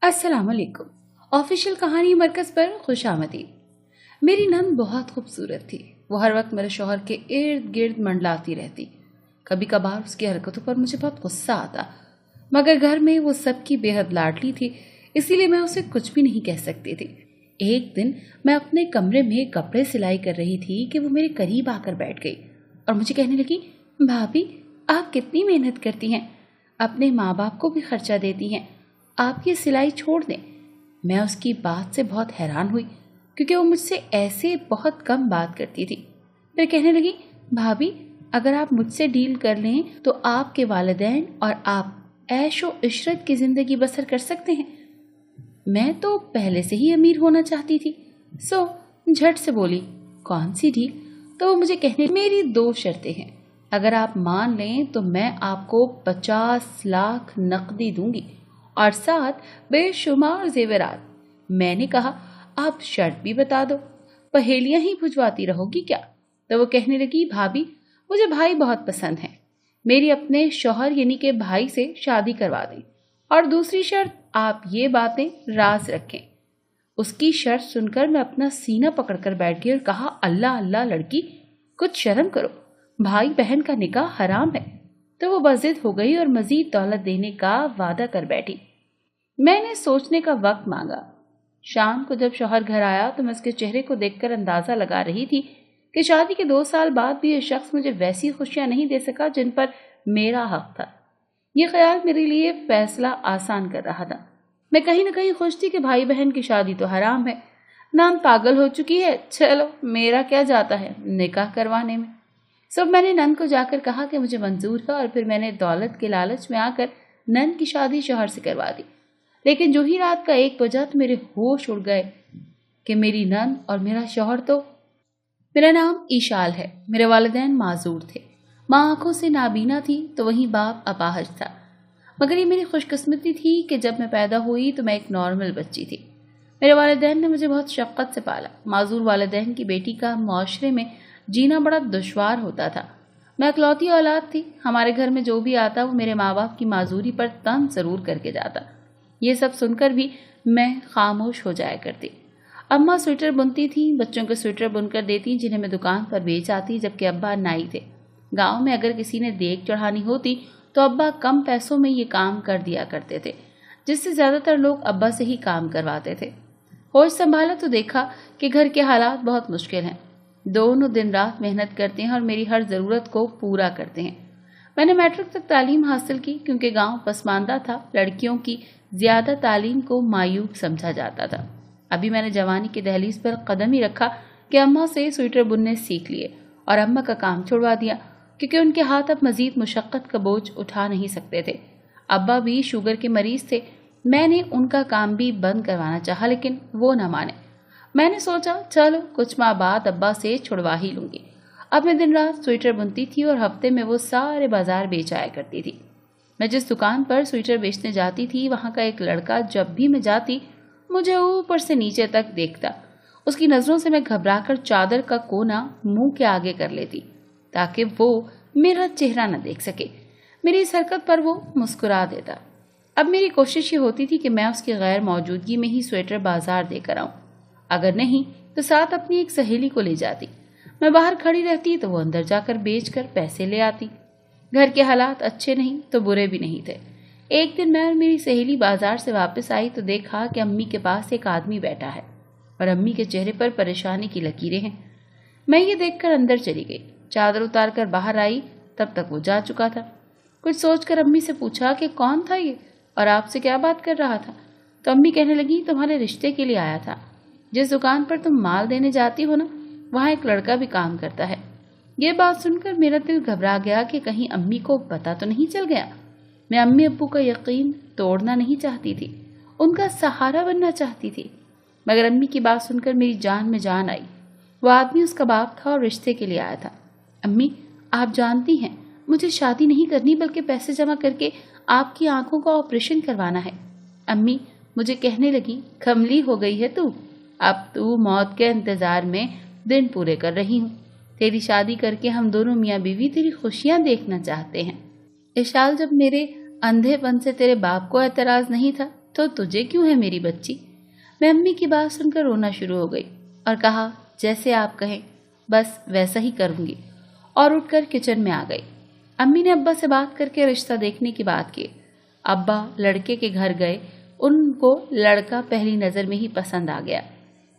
अस्सलाम वालेकुम। ऑफिशियल कहानी मरकज पर खुश आमदीद। मेरी नंद बहुत खूबसूरत थी। वो हर वक्त मेरे शौहर के इर्द गिर्द मंडलाती रहती। कभी कभार उसकी हरकतों पर मुझे बहुत गुस्सा आता, मगर घर में वो सबकी बेहद लाडली थी, इसीलिए मैं उसे कुछ भी नहीं कह सकती थी। एक दिन मैं अपने कमरे में कपड़े सिलाई कर रही थी कि वो मेरे करीब आकर बैठ गई और मुझे कहने लगी, भाभी आप कितनी मेहनत करती हैं, अपने माँ बाप को भी खर्चा देती हैं, आप ये सिलाई छोड़ दें। मैं उसकी बात से बहुत हैरान हुई क्योंकि वो मुझसे ऐसे बहुत कम बात करती थी। फिर कहने लगी, भाभी अगर आप मुझसे डील कर लें तो आपके वालिदैन और आप ऐशो इशरत की जिंदगी बसर कर सकते हैं। मैं तो पहले से ही अमीर होना चाहती थी, सो झट से बोली, कौन सी डील? तो वो मुझे कहने, मेरी 2 शर्तें हैं, अगर आप मान लें तो मैं आपको 50 लाख नकदी दूंगी और साथ बेशुमार जेवरात। मैंने कहा, आप शर्त भी बता दो, पहेलियां ही बुझवाती रहोगी क्या? तो वो कहने लगी, भाभी मुझे भाई बहुत पसंद है, मेरी अपने शौहर यानी के भाई से शादी करवा दें, और दूसरी शर्त आप ये बातें राज रखें। उसकी शर्त सुनकर मैं अपना सीना पकड़कर बैठ गई और कहा, अल्लाह अल्लाह लड़की, कुछ शर्म करो, भाई बहन का निकाह हराम है। तो वो बज़िद हो गई और मजीद दौलत देने का वादा कर बैठी। मैंने सोचने का वक्त मांगा। शाम को जब शौहर घर आया तो मैं उसके चेहरे को देखकर अंदाजा लगा रही थी कि शादी के 2 साल बाद भी ये शख्स मुझे वैसी खुशियां नहीं दे सका जिन पर मेरा हक था। ये ख्याल मेरे लिए फैसला आसान कर रहा था। मैं कहीं न कहीं खुश थी कि भाई बहन की शादी तो हराम है, नाम पागल हो चुकी है, चलो मेरा क्या जाता है निकाह करवाने में। सब मैंने नंद को जाकर कहा कि मुझे मंजूर है, और फिर मैंने दौलत के लालच में आकर नंद की शादी शौहर से करवा दी। लेकिन जो ही रात का 1 बजा तो मेरे होश उड़ गए कि मेरी नंद और मेरा शौहर तो। मेरा नाम ईशाल है, मेरे वालिदैन माजूर थे, माँ आंखों से नाबीना थी तो वहीं बाप अपाहज था। मगर ये मेरी खुशकिस्मती थी कि जब मैं पैदा हुई तो मैं एक नॉर्मल बच्ची थी। मेरे वालिदैन ने मुझे बहुत शफ़क़त से पाला। माजूर वालिदैन की बेटी का माशरे में जीना बड़ा दुश्वार होता था। मैं इकलौती औलाद थी। हमारे घर में जो भी आता वो मेरे माँ बाप की माजूरी पर तंज जरूर करके जाता। ये सब सुनकर भी मैं खामोश हो जाया करती। अम्मा स्वेटर बुनती थी, बच्चों के स्वेटर बुनकर देती जिन्हें मैं दुकान पर बेच आती, जबकि अब्बा नाई थे। गांव में अगर किसी ने देग चढ़ानी होती तो अब्बा कम पैसों में ये काम कर दिया करते थे, जिससे ज्यादातर लोग अब्बा से ही काम करवाते थे। होश संभाला तो देखा कि घर के हालात बहुत मुश्किल हैं। दोनों दिन रात मेहनत करते हैं और मेरी हर ज़रूरत को पूरा करते हैं। मैंने मैट्रिक तक तालीम हासिल की क्योंकि गांव पसमानदा था, लड़कियों की ज़्यादा तालीम को मायूब समझा जाता था। अभी मैंने जवानी की दहलीज पर कदम ही रखा कि अम्मा से स्वेटर बुनने सीख लिए और अम्मा का काम छुड़वा दिया क्योंकि उनके हाथ अब मजीद मुशक्क़त का बोझ उठा नहीं सकते थे। अब्बा भी शुगर के मरीज थे। मैंने उनका काम भी बंद करवाना चाहा लेकिन वो न माने। मैंने सोचा चलो कुछ माह बाद अब्बा से छुड़वा ही लूंगी। अब मैं दिन रात स्वेटर बुनती थी और हफ्ते में वो सारे बाजार बेच आया करती थी। मैं जिस दुकान पर स्वेटर बेचने जाती थी वहाँ का एक लड़का जब भी मैं जाती मुझे ऊपर से नीचे तक देखता। उसकी नज़रों से मैं घबराकर चादर का कोना मुंह के आगे कर लेती ताकि वो मेरा चेहरा न देख सके। मेरी इस हरकत पर वो मुस्कुरा देता। अब मेरी कोशिश ये होती थी कि मैं उसकी गैर मौजूदगी में ही स्वेटर बाजार देकर आऊँ, अगर नहीं तो साथ अपनी एक सहेली को ले जाती। मैं बाहर खड़ी रहती तो वो अंदर जाकर बेचकर पैसे ले आती। घर के हालात अच्छे नहीं तो बुरे भी नहीं थे। एक दिन मैं और मेरी सहेली बाजार से वापस आई तो देखा कि अम्मी के पास एक आदमी बैठा है और अम्मी के चेहरे पर परेशानी की लकीरें हैं। मैं ये देखकर अंदर चली गई। चादर उतार कर बाहर आई तब तक वो जा चुका था। कुछ सोचकर अम्मी से पूछा कि कौन था ये और आपसे क्या बात कर रहा था? तो अम्मी कहने लगी, तुम्हारे रिश्ते के लिए आया था। जिस दुकान पर तुम माल देने जाती हो ना, वहाँ एक लड़का भी काम करता है। ये बात सुनकर मेरा दिल घबरा गया कि कहीं अम्मी को पता तो नहीं चल गया। मैं अम्मी अब्बू का यकीन तोड़ना नहीं चाहती थी, उनका सहारा बनना चाहती थी। मगर अम्मी की बात सुनकर मेरी जान में जान आई। वो आदमी उसका बाप था और रिश्ते के लिए आया था। अम्मी आप जानती हैं मुझे शादी नहीं करनी बल्कि पैसे जमा करके आपकी आंखों का ऑपरेशन करवाना है। अम्मी मुझे कहने लगी, कमली हो गई है तू, अब तू मौत के इंतजार में दिन पूरे कर रही हूँ। तेरी शादी करके हम दोनों मियाँ बीवी तेरी खुशियाँ देखना चाहते हैं। इशाल जब मेरे अंधेपन से तेरे बाप को एतराज नहीं था तो तुझे क्यों है मेरी बच्ची? मैं अम्मी की बात सुनकर रोना शुरू हो गई और कहा, जैसे आप कहें बस वैसा ही करूंगी, और उठकर किचन में आ गई। अम्मी ने अब्बा से बात करके रिश्ता देखने की बात की। अब्बा लड़के के घर गए। उनको लड़का पहली नज़र में ही पसंद आ गया।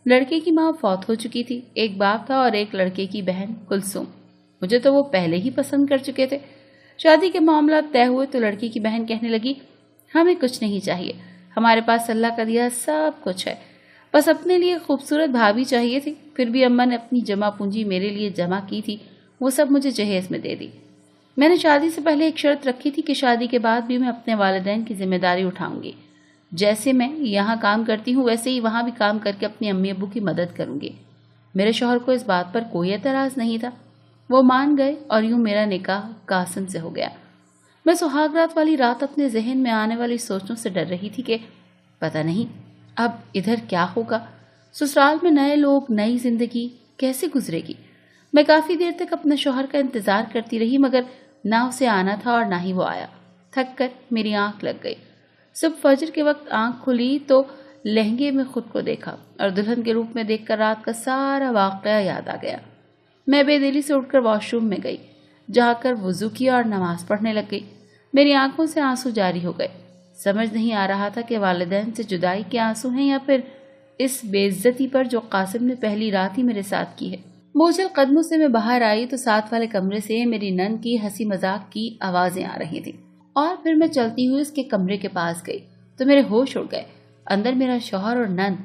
लड़के की माँ फौत हो चुकी थी। एक बाप था और एक लड़के की बहन कुलसुम। मुझे तो वो पहले ही पसंद कर चुके थे। शादी के मामला तय हुए तो लड़की की बहन कहने लगी, हमें कुछ नहीं चाहिए, हमारे पास अल्लाह का दिया सब कुछ है, बस अपने लिए खूबसूरत भाभी चाहिए थी। फिर भी अम्मा ने अपनी जमा पूंजी मेरे लिए जमा की थी, वो सब मुझे जहेज में दे दी। मैंने शादी से पहले एक शर्त रखी थी कि शादी के बाद भी मैं अपने वालिदैन की जिम्मेदारी उठाऊंगी। जैसे मैं यहाँ काम करती हूँ वैसे ही वहाँ भी काम करके अपनी अम्मी अब्बू की मदद करूंगी। मेरे शौहर को इस बात पर कोई एतराज़ नहीं था। वो मान गए और यूं मेरा निकाह कासिम से हो गया। मैं सुहागरात वाली रात अपने जहन में आने वाली सोचों से डर रही थी कि पता नहीं अब इधर क्या होगा। ससुराल में नए लोग, नई जिंदगी कैसे गुजरेगी। मैं काफ़ी देर तक अपने शौहर का इंतज़ार करती रही, मगर ना उसे आना था और ना ही वो आया। थक कर मेरी आंख लग गई। सुबह फजर के वक्त आंख खुली तो लहंगे में खुद को देखा और दुल्हन के रूप में देखकर रात का सारा वाक़या याद आ गया। मैं बेदिली से उठकर वॉशरूम में गई, जाकर वुज़ू किया और नमाज पढ़ने लग गई। मेरी आंखों से आंसू जारी हो गए। समझ नहीं आ रहा था कि वालिदैन से जुदाई के आंसू हैं या फिर इस बेइज्जती पर जो कासिम ने पहली रात ही मेरे साथ की है। बोझल कदमों से मैं बाहर आई तो साथ वाले कमरे से मेरी नन की हंसी मजाक की आवाजें आ रही थी, और फिर मैं चलती हुई उसके कमरे के पास गई तो मेरे होश उड़ गए। अंदर मेरा शौहर और नन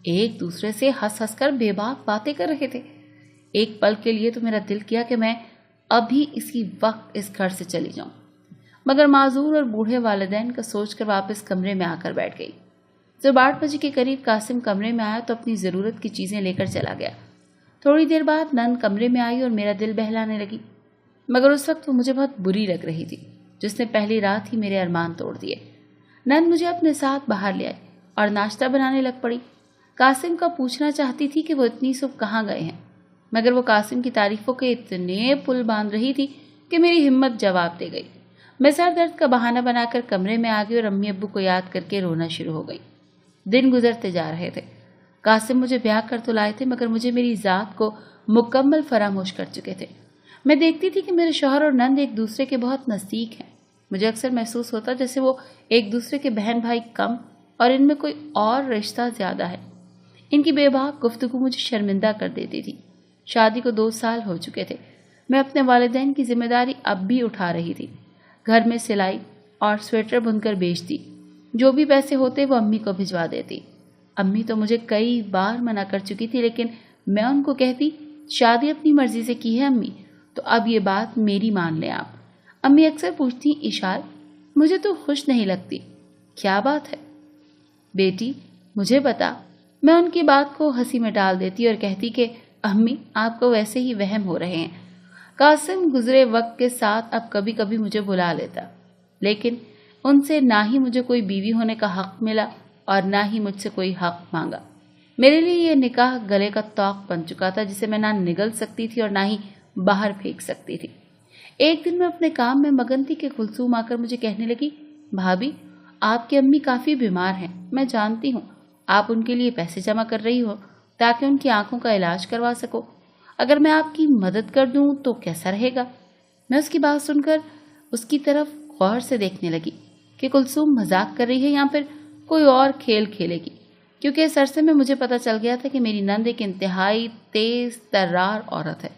एक दूसरे से हंस हंस कर बेबाक बातें कर रहे थे। एक पल के लिए तो मेरा दिल किया कि मैं अभी इसी वक्त इस घर से चली जाऊं, मगर माजूर और बूढ़े वालिदैन का सोचकर वापस कमरे में आकर बैठ गई। जब 8 बजे के करीब कासिम कमरे में आया तो अपनी ज़रूरत की चीज़ें लेकर चला गया। थोड़ी देर बाद नन कमरे में आई और मेरा दिल बहलाने लगी, मगर उस वक्त वो मुझे बहुत बुरी लग रही थी, जिसने पहली रात ही मेरे अरमान तोड़ दिए। नन मुझे अपने साथ बाहर ले आई और नाश्ता बनाने लग पड़ी। कासिम का पूछना चाहती थी कि वो इतनी सुबह कहाँ गए हैं, मगर वो कासिम की तारीफों के इतने पुल बांध रही थी कि मेरी हिम्मत जवाब दे गई। मैं सर दर्द का बहाना बनाकर कमरे में आ गई और अम्मी अब्बू को याद करके रोना शुरू हो गई। दिन गुजरते जा रहे थे। कासिम मुझे ब्याह कर तो लाए थे, मगर मुझे मेरी ज़ात को मुकम्मल फरामोश कर चुके थे। मैं देखती थी कि मेरे शौहर और नंद एक दूसरे के बहुत नज़दीक हैं। मुझे अक्सर महसूस होता जैसे वो एक दूसरे के बहन भाई कम और इनमें कोई और रिश्ता ज़्यादा है। इनकी बेबाक गुफ्तगू मुझे शर्मिंदा कर देती थी। शादी को 2 साल हो चुके थे। मैं अपने वालिदैन की जिम्मेदारी अब भी उठा रही थी। घर में सिलाई और स्वेटर बुनकर बेचती। जो भी पैसे होते वो अम्मी को भिजवा देती। अम्मी तो मुझे कई बार मना कर चुकी थी, लेकिन मैं उनको कहती, शादी अपनी मर्जी से की है अम्मी, तो अब ये बात मेरी मान लें आप। अम्मी अक्सर पूछती, इशार मुझे तो खुश नहीं लगती, क्या बात है बेटी, मुझे बता। मैं उनकी बात को हंसी में डाल देती और कहती कि अम्मी आपको वैसे ही वहम हो रहे हैं। कासिम गुजरे वक्त के साथ अब कभी कभी मुझे बुला लेता, लेकिन उनसे ना ही मुझे कोई बीवी होने का हक मिला और ना ही मुझसे कोई हक मांगा। मेरे लिए ये निकाह गले का तौक बन चुका था, जिसे मैं ना निगल सकती थी और ना ही बाहर फेंक सकती थी। एक दिन मैं अपने काम में मगन थी कि कुलसूम आकर मुझे कहने लगी, भाभी आपकी अम्मी काफ़ी बीमार हैं, मैं जानती हूँ आप उनके लिए पैसे जमा कर रही हो ताकि उनकी आंखों का इलाज करवा सको। अगर मैं आपकी मदद कर दूं तो कैसा रहेगा। मैं उसकी बात सुनकर उसकी तरफ गौर से देखने लगी कि कुलसूम मजाक कर रही है या फिर कोई और खेल खेलेगी, क्योंकि इस अरसे में मुझे पता चल गया था कि मेरी नंद एक इंतहाई तेज तर्रार औरत है।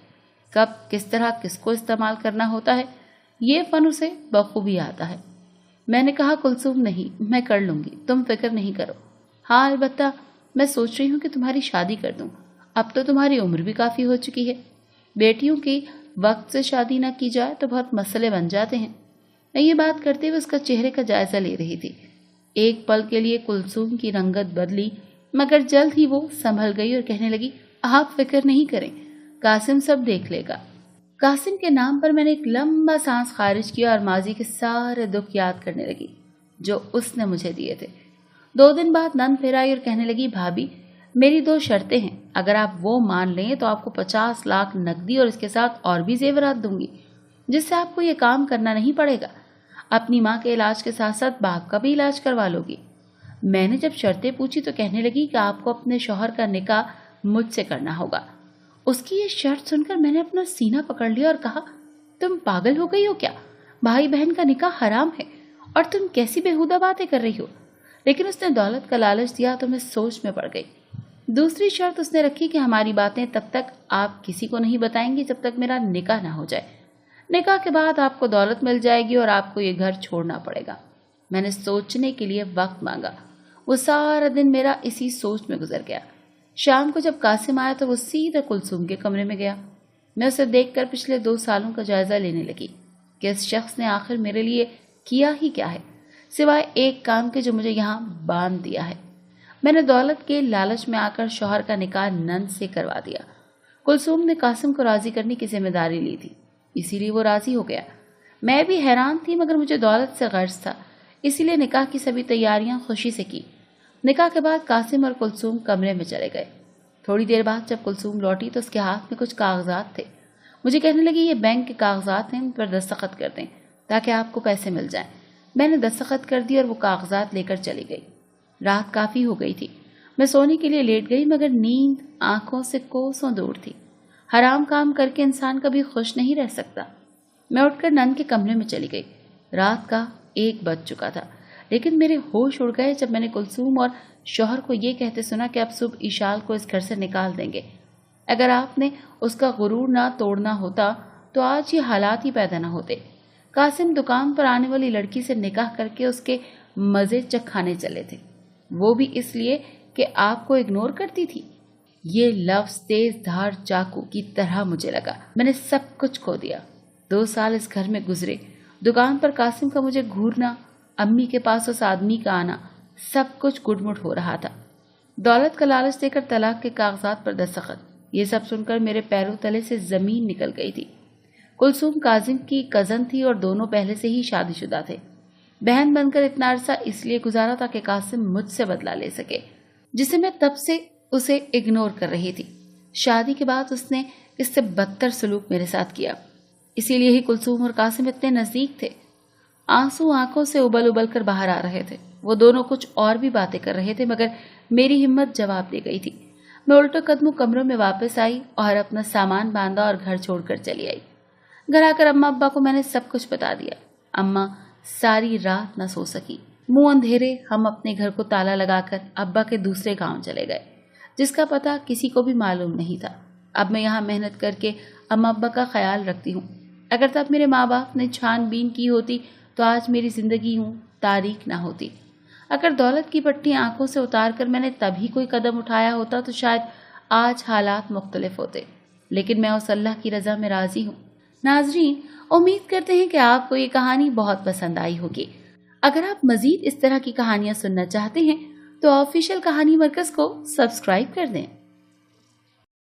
कब किस तरह किसको इस्तेमाल करना होता है ये फन उसे बखूबी आता है। मैंने कहा, कुलसूम नहीं, मैं कर लूँगी, तुम फिक्र नहीं करो। हाँ अलबत्ता मैं सोच रही हूँ कि तुम्हारी शादी कर दूँ, अब तो तुम्हारी उम्र भी काफ़ी हो चुकी है। बेटियों की वक्त से शादी न की जाए तो बहुत मसले बन जाते हैं। मैं ये बात करते हुए उसका चेहरे का जायजा ले रही थी। एक पल के लिए कुलसूम की रंगत बदली, मगर जल्द ही वो संभल गई और कहने लगी, आप फिक्र नहीं करें, कासिम सब देख लेगा। कासिम के नाम पर मैंने एक लंबा सांस खारिज किया और माजी के सारे दुख याद करने लगी जो उसने मुझे दिए थे। 2 दिन बाद नंद फिर आई और कहने लगी, भाभी मेरी 2 शर्तें हैं, अगर आप वो मान लें तो आपको 50 लाख नकदी और इसके साथ और भी जेवरात दूंगी, जिससे आपको ये काम करना नहीं पड़ेगा। अपनी माँ के इलाज के साथ साथ बाप का भी इलाज करवा लोगी। میں نے जब शर्तें पूछी तो कहने लगी कि आपको अपने शौहर का निकाह मुझसे करना होगा। उसकी ये शर्त सुनकर मैंने अपना सीना पकड़ लिया और कहा, तुम पागल हो गई हो क्या? भाई बहन का निकाह हराम है और तुम कैसी बेहुदा बातें कर रही हो। लेकिन उसने दौलत का लालच दिया तो मैं सोच में पड़ गई। दूसरी शर्त उसने रखी कि हमारी बातें तब तक आप किसी को नहीं बताएंगी जब तक मेरा निकाह ना हो जाए। निकाह के बाद आपको दौलत मिल जाएगी और आपको ये घर छोड़ना पड़ेगा। मैंने सोचने के लिए वक्त मांगा। वो सारा दिन मेरा इसी सोच में गुजर गया। शाम को जब कासिम आया तो वो सीधा कुलसुम के कमरे में गया। मैं उसे देखकर पिछले 2 सालों का जायजा लेने लगी कि इस शख्स ने आखिर मेरे लिए किया ही क्या है, सिवाय एक काम के जो मुझे यहाँ बांध दिया है। मैंने दौलत के लालच में आकर शौहर का निकाह नंद से करवा दिया। कुलसुम ने कासिम को राजी करने की जिम्मेदारी ली थी, इसीलिए वो राजी हो गया। मैं भी हैरान थी, मगर मुझे दौलत से गर्ज था, इसीलिए निकाह की सभी तैयारियां खुशी से की। निकाह के बाद कासिम और कुलसुम कमरे में चले गए। थोड़ी देर बाद जब कुलसुम लौटी तो उसके हाथ में कुछ कागजात थे। मुझे कहने लगी, ये बैंक के कागजात हैं, इन पर दस्तखत कर दें ताकि आपको पैसे मिल जाएं। मैंने दस्तखत कर दी और वो कागजात लेकर चली गई। रात काफ़ी हो गई थी। मैं सोने के लिए लेट गई, मगर नींद आंखों से कोसों दूर थी। हराम काम करके इंसान कभी खुश नहीं रह सकता। मैं उठकर नंद के कमरे में चली गई। रात का 1 बज चुका था, लेकिन मेरे होश उड़ गए जब मैंने कुलसुम और शौहर को ये कहते सुना कि अब सुबह ईशाल को इस घर से निकाल देंगे। अगर आपने उसका गुरूर ना तोड़ना होता तो आज ये हालात ही पैदा ना होते। कासिम दुकान पर आने वाली लड़की से निकाह करके उसके मजे चखाने चले थे, वो भी इसलिए कि आपको इग्नोर करती थी। ये लफ्ज तेज धार चाकू की तरह मुझे लगा। मैंने सब कुछ खो दिया। 2 साल इस घर में गुजरे। दुकान पर कासिम का मुझे घूरना, अम्मी के पास उस आदमी का आना, सब कुछ गुडमुड हो रहा था। दौलत का लालच देकर तलाक के कागजात पर दस्तखत, ये सब सुनकर मेरे पैरों तले से जमीन निकल गई थी। कुलसुम काजिम की कजन थी और दोनों पहले से ही शादीशुदा थे। बहन बनकर इतना अरसा इसलिए गुजारा ताकि कासिम मुझसे बदला ले सके, जिसे मैं तब से उसे इग्नोर कर रही थी। शादी के बाद उसने इससे बदतर सलूक मेरे साथ किया, इसीलिए ही कुलसुम और कासिम इतने नजदीक थे। आंसू आंखों से उबल उबल कर बाहर आ रहे थे। वो दोनों कुछ और भी बातें कर रहे थे, मगर मेरी हिम्मत जवाब दे गई थी। मैं उल्टो कदमों कमरों में वापस आई और अपना सामान बांधा और घर छोड़कर चली आई। घर आकर अम्मा अब्बा को मैंने सब कुछ बता दिया। अम्मा सारी रात न सो सकी। मुंह अंधेरे हम अपने घर को ताला लगाकर अब्बा के दूसरे गांव चले गए, जिसका पता किसी को भी मालूम नहीं था। अब मैं यहाँ मेहनत करके अम्मा अब्बा का ख्याल रखती हूँ। अगर तब मेरे माँ बाप ने छानबीन की होती तो आज मेरी जिंदगी तारीख ना होती। अगर दौलत की पट्टी आंखों से उतार कर मैंने तभी कोई कदम उठाया होता तो शायद आज हालात मुख्तलिफ होते, लेकिन मैं उस अल्लाह की रजा में राजी हूँ। नाजरीन, उम्मीद करते हैं कि आपको ये कहानी बहुत पसंद आई होगी। अगर आप मजीद इस तरह की कहानियां सुनना चाहते हैं तो ऑफिशियल कहानी मरकज को सब्सक्राइब कर दें।